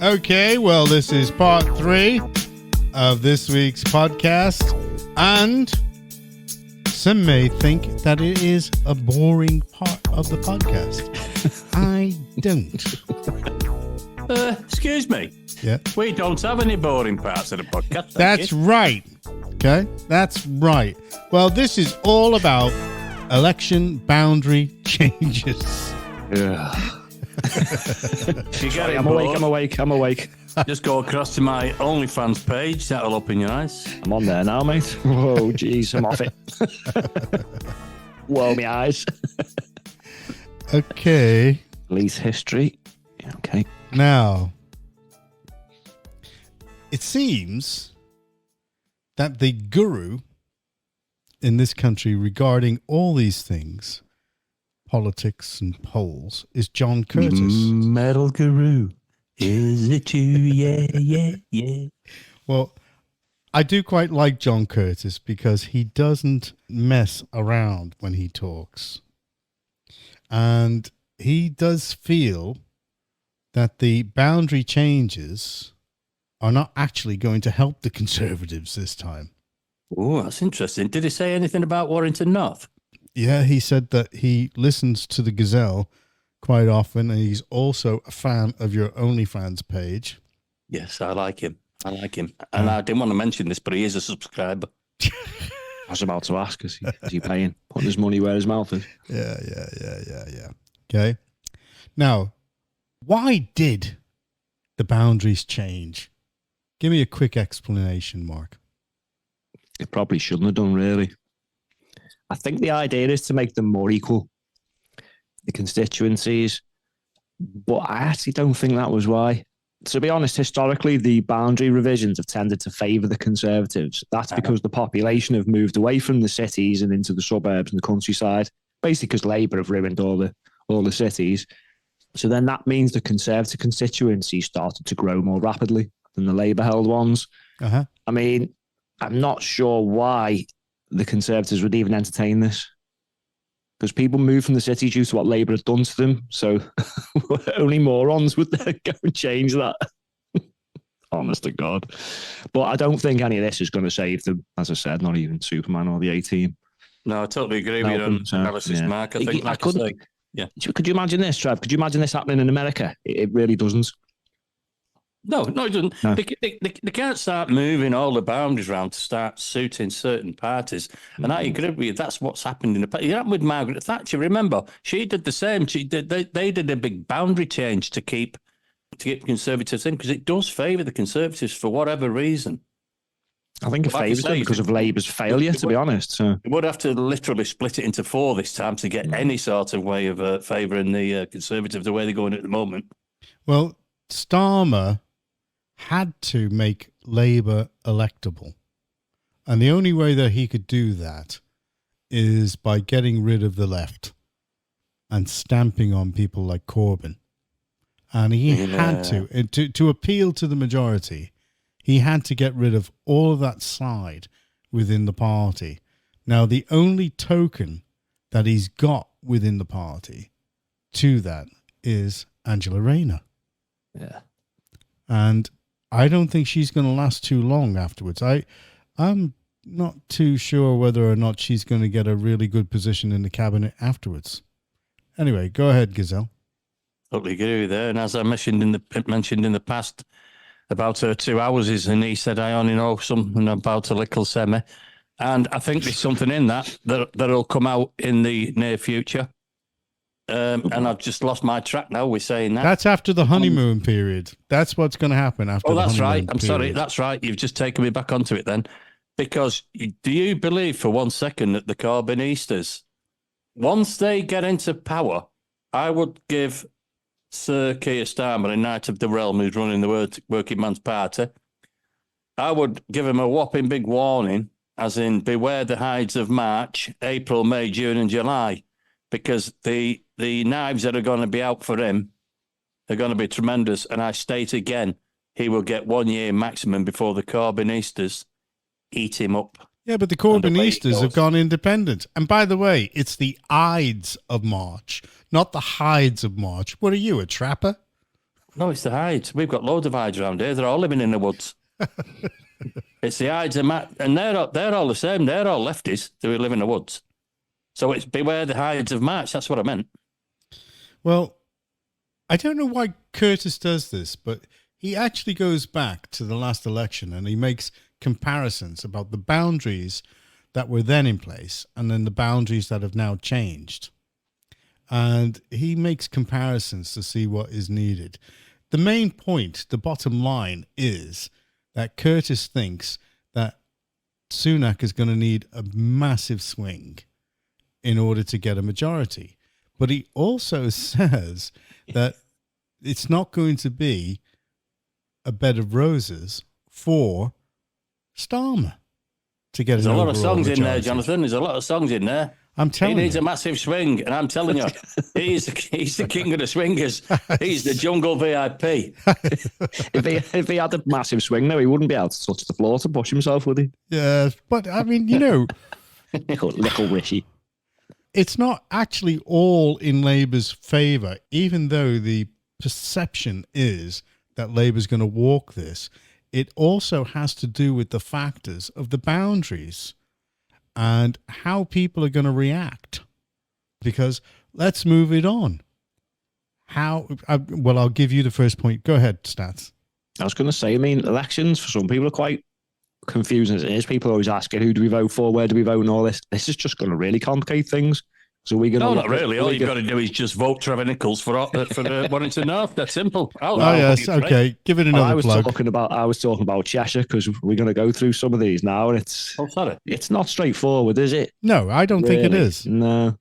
Okay, well, this is part 3 of this week's podcast, and some may think that it is a boring part of the podcast. I don't. Excuse me. Yeah. We don't have any boring parts of the podcast. That's right. Okay, that's right. Well, this is all about election boundary changes. Yeah. I'm awake. Just go across to my OnlyFans page. That'll open your eyes. I'm on there now, mate. Whoa, jeez, I'm off it. Whoa, my eyes. Okay. Police history. Okay. Now, it seems that the guru in this country regarding all these things, politics and polls, is John Curtis. Metal guru. Is it you? Yeah. Well, I do quite like John Curtis because he doesn't mess around when he talks. And he does feel that the boundary changes are not actually going to help the Conservatives this time. Oh, that's interesting. Did he say anything about Warrington North? Yeah, he said that he listens to the Gazelle quite often, and he's also a fan of your OnlyFans page. Yes, I like him. And I didn't want to mention this, but he is a subscriber. I was about to ask, is he paying? Putting his money where his mouth is? Yeah. Okay. Now, why did the boundaries change? Give me a quick explanation, Mark. It probably shouldn't have done, really. I think the idea is to make them more equal, the constituencies, but I actually don't think that was why. To be honest, historically, the boundary revisions have tended to favour the Conservatives. That's because the population have moved away from the cities and into the suburbs and the countryside, basically because Labour have ruined all the cities. So then that means the Conservative constituency started to grow more rapidly than the Labour-held ones. Uh-huh. I mean, I'm not sure why the Conservatives would even entertain this, because people move from the city due to what Labour had done to them. So only morons would then go and change that. Honest to God. But I don't think any of this is going to save them. As I said, not even Superman or the A-Team. No, I totally agree with your analysis, yeah. Mark. I think, yeah. Could you imagine this, Trev? Could you imagine this happening in America? It really doesn't. No, it doesn't. No. They can't start moving all the boundaries around to start suiting certain parties. And I agree with you. That's what's happened in the past. It happened with Margaret Thatcher. Remember, she did the same. They did a big boundary change to keep Conservatives in, because it does favour the Conservatives for whatever reason. I think it favours them because of Labour's failure, to be honest. So. It would have to literally split it into 4 this time to get any sort of way of favouring the Conservatives the way they're going at the moment. Well, Starmer had to make Labour electable. And the only way that he could do that is by getting rid of the left and stamping on people like Corbyn. And he had to appeal to the majority, he had to get rid of all of that side within the party. Now, the only token that he's got within the party to that is Angela Rayner. Yeah. And I don't think she's going to last too long afterwards. I'm not too sure whether or not she's going to get a really good position in the cabinet afterwards. Anyway, go ahead, Gazelle. Totally agree with her. And as I mentioned in the past about her 2 hours, and he said, I only know something about a little semi. And I think there's something in that'll come out in the near future. And I've just lost my track now. We're saying that. That's after the honeymoon period. That's what's going to happen after the honeymoon period. Oh, that's right. I'm sorry. That's right. You've just taken me back onto it then. Because do you believe for 1 second that the Corbynistas, once they get into power, I would give Sir Keir Starmer, a Knight of the Realm who's running the Working Man's Party, I would give him a whopping big warning, as in beware the Hides of March, April, May, June and July. Because the knives that are going to be out for him are going to be tremendous. And I state again, he will get 1 year maximum before the Corbynistas eat him up. Yeah, but the Corbynistas have gone independent. And by the way, it's the Ides of March, not the Hides of March. What are you, a trapper? No, it's the Hydes. We've got loads of Hydes around here. They're all living in the woods. It's the Hydes and Matt, and they're all the same. They're all lefties who live in the woods. So it's beware the Hydes of March. That's what I meant. Well, I don't know why Curtis does this, but he actually goes back to the last election and he makes comparisons about the boundaries that were then in place and then the boundaries that have now changed. And he makes comparisons to see what is needed. The main point, the bottom line, is that Curtis thinks that Sunak is going to need a massive swing in order to get a majority. But he also says that it's not going to be a bed of roses for Starmer to get There's an a lot of overall songs in there, majority. Jonathan. There's a lot of songs in there. I'm telling you. He needs a massive swing, and I'm telling you, he's the king of the swingers. He's the jungle VIP. If he had a massive swing, though, he wouldn't be able to touch the floor to push himself, would he? Yeah, but I mean, you know, Little Rishi. it's not actually all in Labour's favour, even though the perception is that Labour's going to walk this. It also has to do with the factors of the boundaries and how people are going to react. Because let's move it on. I'll give you the first point. Go ahead, Stats. I was going to say, I mean, elections for some people are quite confusing as it is. People always asking, who do we vote for? Where do we vote? And all this. This is just going to really complicate things. So we're going to. No, not really. All you've got to do is just vote Trevor Nicholls for Warrington North. That's simple. Yes, okay. Give it another plug. I was talking about Cheshire because we're going to go through some of these now, and it's not straightforward, is it? No, I don't think it is. No.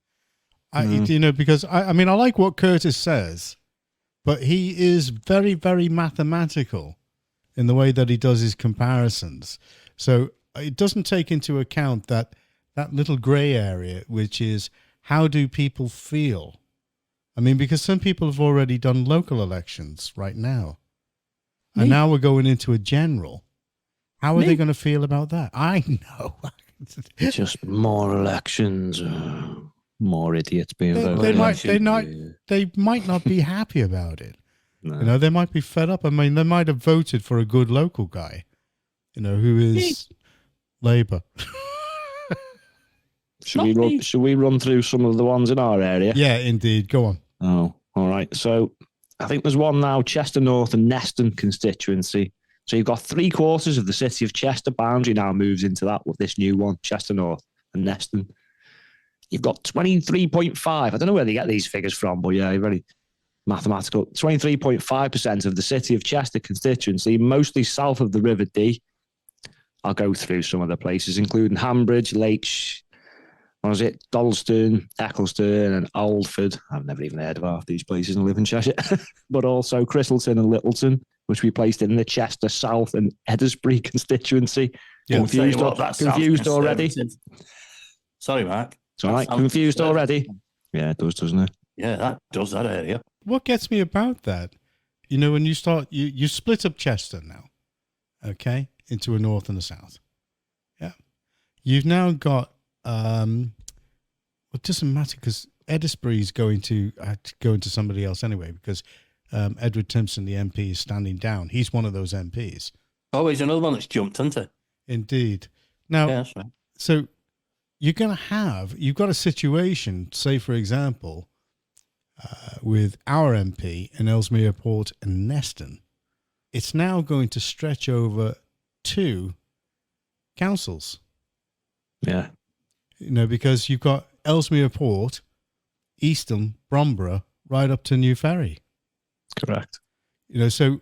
You know, because I mean, I like what Curtis says, but he is very, very mathematical in the way that he does his comparisons. So it doesn't take into account that little grey area, which is how do people feel? I mean, because some people have already done local elections right now. And now we're going into a general. How are they going to feel about that? I know. Just more elections. More idiots being voted. They might not be happy about it. No. You know, they might be fed up. I mean, they might have voted for a good local guy, you know, who is Labour. Should we run through some of the ones in our area? Yeah, indeed. Go on. Oh, all right. So I think there's one now, Chester North and Neston constituency. So you've got 3/4 of the city of Chester boundary now moves into that with this new one, Chester North and Neston. You've got 23.5. I don't know where they get these figures from, but yeah, very mathematical. 23.5% of the city of Chester constituency, mostly south of the River Dee. I'll go through some of the places, including Hambridge, Lakes, Dalston, Eccleston and Aldford. I've never even heard of half these places and live in Cheshire. But also Christleton and Littleton, which we placed in the Chester South and Edisbury constituency. Yeah. Confused already? Sorry, Mark. It's all right. Confused already? Yeah, it does, doesn't it? Yeah, that does, that area. What gets me about that, you know, when you start, you split up Chester now, okay, into a north and a south. Yeah. You've now got, it doesn't matter because Edisbury is going to go into somebody else anyway because Edward Timpson, the MP, is standing down. He's one of those MPs. Oh, he's another one that's jumped, isn't he? Indeed. Now, Yeah, that's right. so you've got a situation, say, for example, with our MP in Ellesmere Port and Neston. It's now going to stretch over 2 councils. Yeah. You know, because you've got Ellesmere Port, Eastham, Bromborough, right up to New Ferry. Correct. You know, so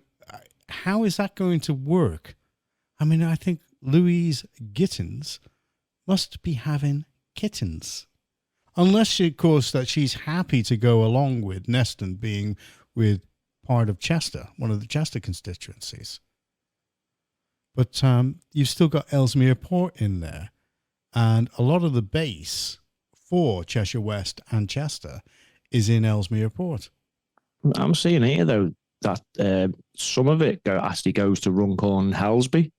how is that going to work? I mean, I think Louise Gittins must be having kittens. Unless, of course, that she's happy to go along with Neston being with part of Chester, one of the Chester constituencies. But you've still got Ellesmere Port in there. And a lot of the base for Cheshire West and Chester is in Ellesmere Port. I'm seeing here, though, that some of it actually goes to Runcorn and Helsby.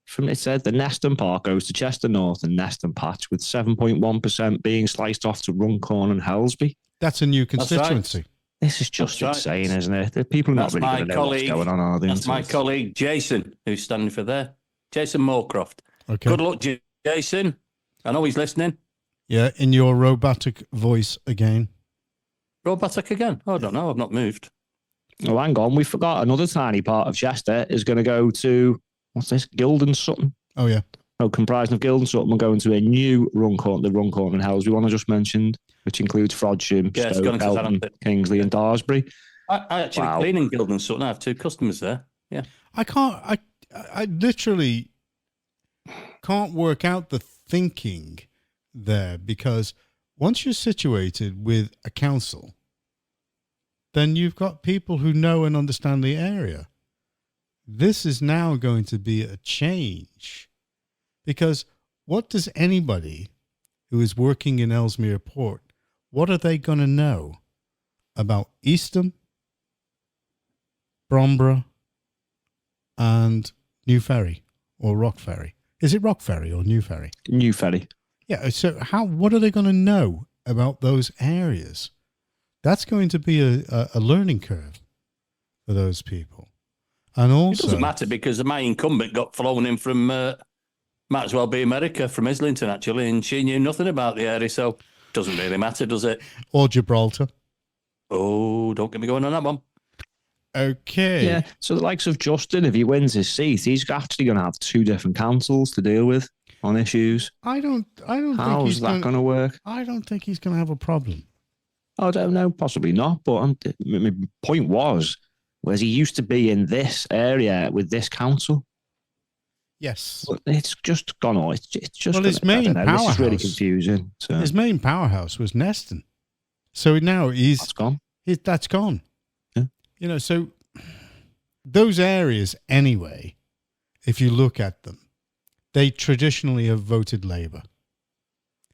From it said the Neston part goes to Chester North and Neston Patch, with 7.1% being sliced off to Runcorn and Helsby. That's a new constituency. This is just That's right. insane, isn't it? The people are not That's really my going to know what's colleague. going on, are they? That's my colleague, Jason, who's standing for there. Jason Moorcroft. Okay. Good luck, Jason. I know he's listening. Yeah, in your robotic voice again. Robotic again? Oh, I don't know. I've not moved. Oh, hang on. We forgot another tiny part of Chester is going to go to, what's this? Guildon Sutton. Oh, yeah. Oh, comprising of Guildon Sutton. We're going to a new the run court in Hells we want to just mentioned, which includes Frodsham, Yeah, Stoke, Elton, Kingsley, and Daresbury. I actually clean in Guildon Sutton. I have 2 customers there. Yeah. I literally can't work out the thinking there, because once you're situated with a council, then you've got people who know and understand the area. This is now going to be a change, because what does anybody who is working in Ellesmere Port, what are they going to know about Eastham, Bromborough, and New Ferry or Rock Ferry? Is it Rock Ferry or New Ferry? New Ferry. Yeah. So what are they going to know about those areas? That's going to be a learning curve for those people. And also, it doesn't matter, because my incumbent got flown in from, might as well be America, from Islington, actually, and she knew nothing about the area, so it doesn't really matter, does it? Or Gibraltar. Oh, don't get me going on that one. Okay. Yeah. So the likes of Justin, if he wins his seat, he's actually going to have 2 different councils to deal with on issues. I don't think How's that going to work? I don't think he's going to have a problem. I don't know, possibly not. But my point was he used to be in this area with this council. Yes. But it's just gone on. It's just. Well, his main powerhouse. This is really confusing. So. His main powerhouse was Neston. So now That's gone. That's gone. Yeah. You know, so those areas anyway, if you look at them, they traditionally have voted Labour.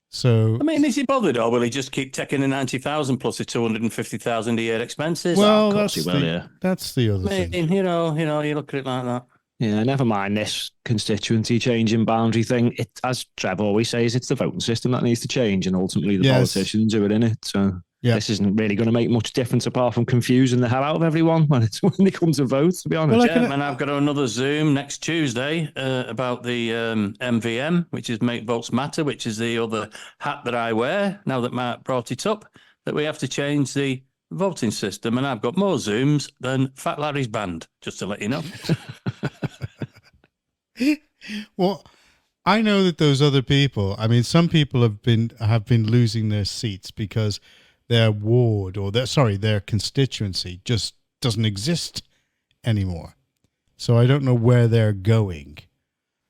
So I mean, is he bothered, or will he just keep taking the 90,000 plus the 250,000 a year expenses? Well, that's the other thing. You know, you look at it like that. Yeah, never mind this constituency changing boundary thing. It, as Trevor always says, it's the voting system that needs to change, and ultimately the politicians do it, innit? So this isn't really going to make much difference apart from confusing the hell out of everyone when they come to vote, to be honest. Well, and I've got another Zoom next Tuesday about the MVM, which is Make Votes Matter, which is the other hat that I wear, now that Mark brought it up, that we have to change the voting system. And I've got more Zooms than Fat Larry's band, just to let you know. Well, I know that those other people, I mean, some people have been losing their seats because their ward or their constituency just doesn't exist anymore. So I don't know where they're going.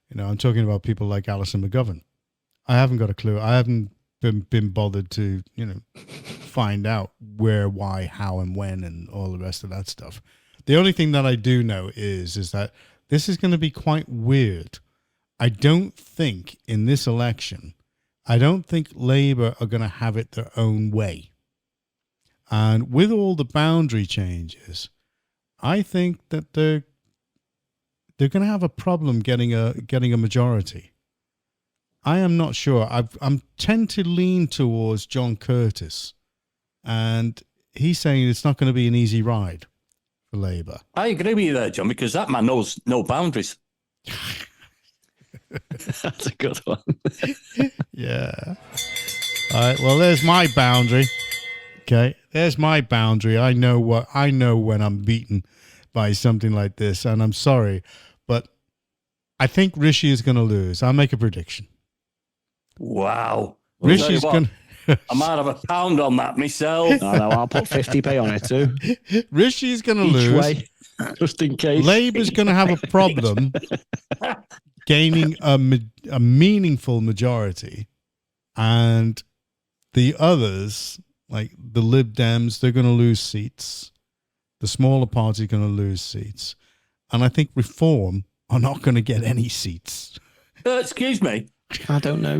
You know, I'm talking about people like Alison McGovern. I haven't got a clue. I haven't been bothered to, find out where, why, how, and when, and all the rest of that stuff. The only thing that I do know is that this is going to be quite weird. I don't think in this election, Labour are going to have it their own way. And with all the boundary changes, I think that they're going to have a problem getting a majority. I am not sure. I'm tend to lean towards John Curtis, and he's saying it's not going to be an easy ride for Labour. I agree with you there, John, because that man knows no boundaries. That's a good one. Yeah. All right. Well, there's my boundary. Okay, there's my boundary. I know when I'm beaten by something like this, and I'm sorry, but I think Rishi is going to lose. I'll make a prediction. Wow. Rishi's going to... I might have £1 on that myself. No, I'll put 50p on it too. Rishi's going to lose. Way, just in case. Labour's going to have a problem gaining a meaningful majority, and the others... like the Lib Dems, they're going to lose seats. The smaller party are going to lose seats. And I think Reform are not going to get any seats. Excuse me. I don't know,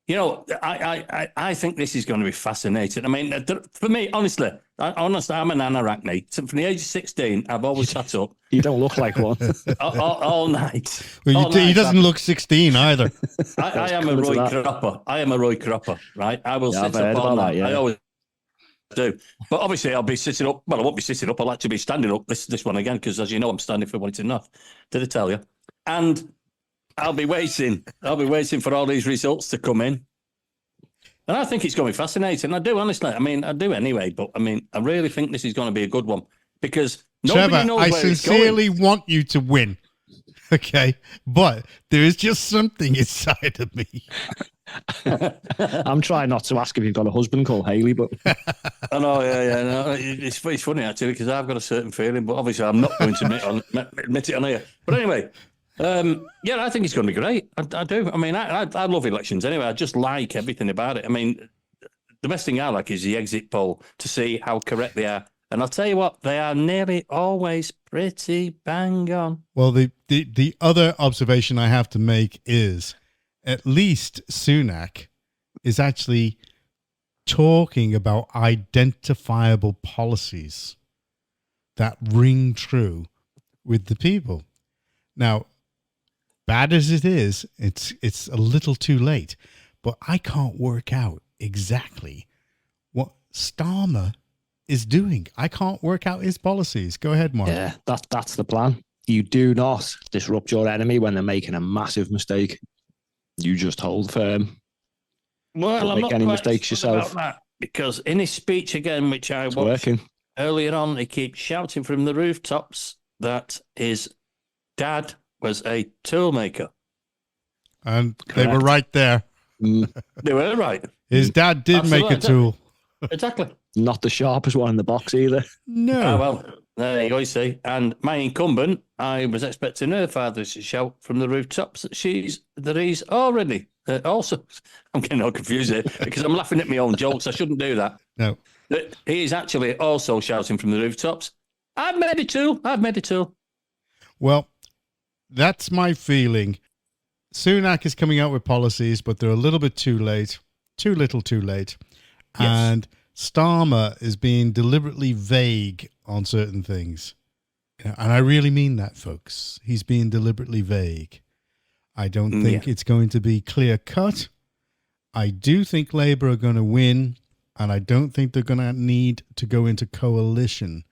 I think this is going to be fascinating. I mean, for me, honestly, I'm an anarachne. So from the age of 16, I've always sat up. You don't look like one. all night. Well, he doesn't look 16 either. I am a Roy Cropper. I am a Roy Cropper, right? I will sit up all night. I always do. But obviously, I'll be sitting up. Well, I won't be sitting up. I'll actually be standing up this one again because, as you know, I'm standing for Wellington North. Did I tell you? And I'll be waiting. I'll be waiting for all these results to come in. And I think it's going to be fascinating. I do, honestly. I mean, I do anyway. But, I mean, I really think this is going to be a good one because nobody Trevor, knows I where it's sincerely going. want you to win. Okay, but there is just something inside of me. I'm trying not to ask if you've got a husband called Haley, but I know, yeah. No, it's funny, actually, because I've got a certain feeling, but obviously I'm not going to admit it on here. But anyway, yeah, I think it's going to be great. I do. I mean, I love elections anyway. I just like everything about it. I mean, the best thing I like is the exit poll to see how correct they are. And I'll tell you what, they are nearly always pretty bang on. Well, the other observation I have to make is at least Sunak is actually talking about identifiable policies that ring true with the people. Now, bad as it is, it's a little too late, but I can't work out exactly what Starmer is doing. I can't work out his policies. Go ahead, Mark. yeah, that's the plan. You do not disrupt your enemy when they're making a massive mistake. You just hold firm. Well, Don't I'm make not any quite mistakes sure yourself. about that, because in his speech again, which I It's watched working. earlier on, he keeps shouting from the rooftops that his dad was a toolmaker. And they were Correct. right there. They were right. His dad did make a Absolutely. tool. Exactly. Not the sharpest one in the box either. No. Ah, well, there you go, you see. And my incumbent, I was expecting her father to shout from the rooftops that he's already also. I'm getting all confused here because I'm laughing at my own jokes. I shouldn't do that. No. That he is actually also shouting from the rooftops, I've made a tool. I've made a tool. Well, that's my feeling. Sunak is coming out with policies, but they're a little bit too late. Too little too late. Yes. And Starmer is being deliberately vague on certain things. And I really mean that, folks. He's being deliberately vague. I don't think it's going to be clear cut. I do think Labour are going to win, and I don't think they're going to need to go into coalition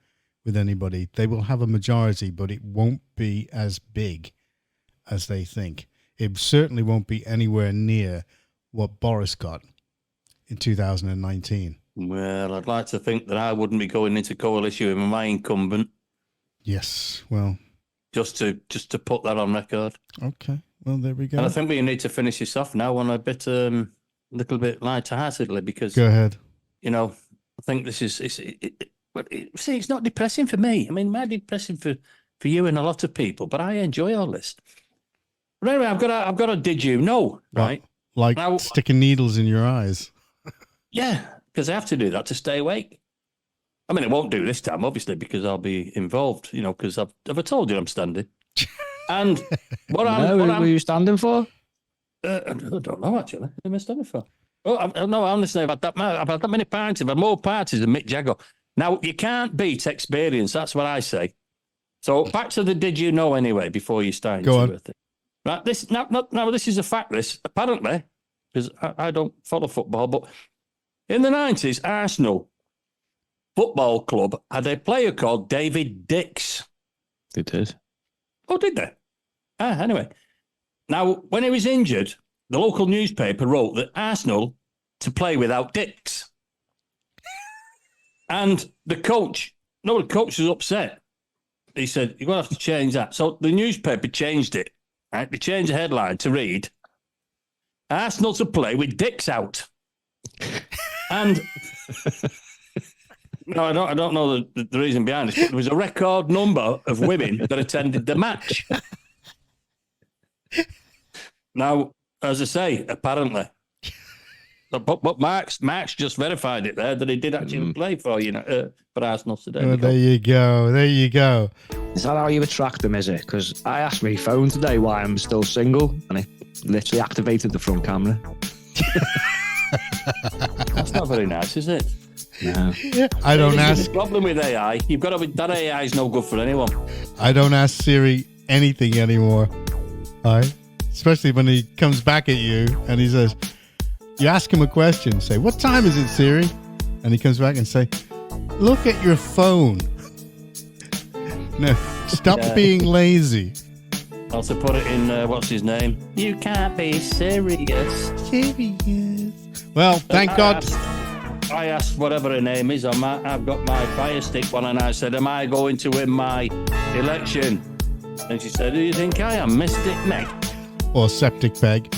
with anybody. They will have a majority, but it won't be as big as they think. It certainly won't be anywhere near what Boris got in 2019. Well, I'd like to think that I wouldn't be going into coalition with my incumbent. Yes, well, Just to put that on record. okay. Well, there we go. And I think we need to finish this off now on a bit, little bit lightheartedly, because Go ahead. you know, I think this is see, it's not depressing for me. I mean, it might be depressing for you and a lot of people, but I enjoy all this. But anyway, I've got a did you know, right? Like Now- sticking needles in your eyes. Yeah, because I have to do that to stay awake. I mean, I won't do this time, obviously, because I'll be involved, you know, because have I told you I'm standing? And what Who were you standing for? I don't know, actually. Who am I standing for? Oh, no, honestly, I've had that many parties. I've had more parties than Mick Jagger. Now, you can't beat experience. That's what I say. So back to the did you know anyway, before you start. Go on. With it. Right, this is a fact, this, apparently, because I don't follow football, but in the 90s, Arsenal Football Club had a player called David Dix. They did. Oh, did they? Anyway. Now, when he was injured, the local newspaper wrote that Arsenal to play without Dix. And the coach was upset. He said, you're going to have to change that. So the newspaper changed it. Right? They changed the headline to read, Arsenal to play with Dix out. And no, I don't know the reason behind this, but there was a record number of women that attended the match. Now, as I say, apparently, but Mark's just verified it there that he did actually play for for Arsenal today. Oh, there you go. There you go. Is that how you attract them, is it? Because I asked my phone today why I'm still single, and it literally activated the front camera. That's not very nice, is it? No. I don't This is ask. the problem with AI. You've got to. That AI is no good for anyone. I don't ask Siri anything anymore. All right? Especially when he comes back at you and he says, you ask him a question, say, what time is it, Siri? And he comes back and say, look at your phone. No, stop being lazy. Also put it in, what's his name? You can't be serious. Serious. Well, thank God. I asked whatever her name is. I've got my fire stick one, and I said, am I going to win my election? And she said, who do you think I am, Mystic Meg? Or Septic Peg.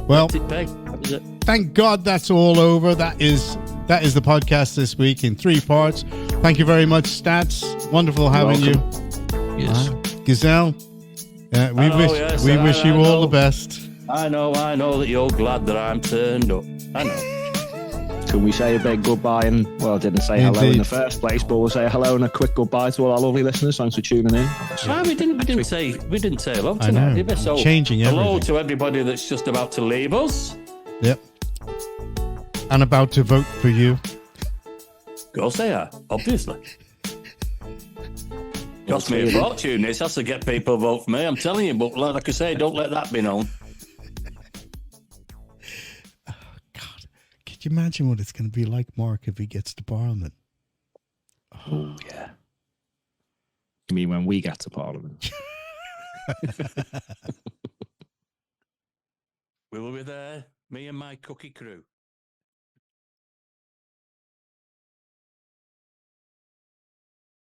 Well, Septic Peg, that was it. Thank God that's all over. That is the podcast this week in 3 parts. Thank you very much, Stats. Wonderful having you. Yes. Gazelle, we wish you all the best. I know that you're glad that I'm turned up. I know. Can we say a big goodbye? And well, I didn't say hello in the first place, but we'll say hello and a quick goodbye to all our lovely listeners. Thanks for tuning in. We didn't say hello I tonight. know. Did we? So Changing hello everything. to everybody that's just about to leave us. Yep. And about to vote for you. Of course they are, obviously. Cost me a fortune. This has to get people to vote for me. I'm telling you, but like I say, don't let that be known. Can you imagine what it's going to be like, Mark, if he gets to Parliament? Oh, yeah. You mean when we get to Parliament? We will be there, me and my cookie crew.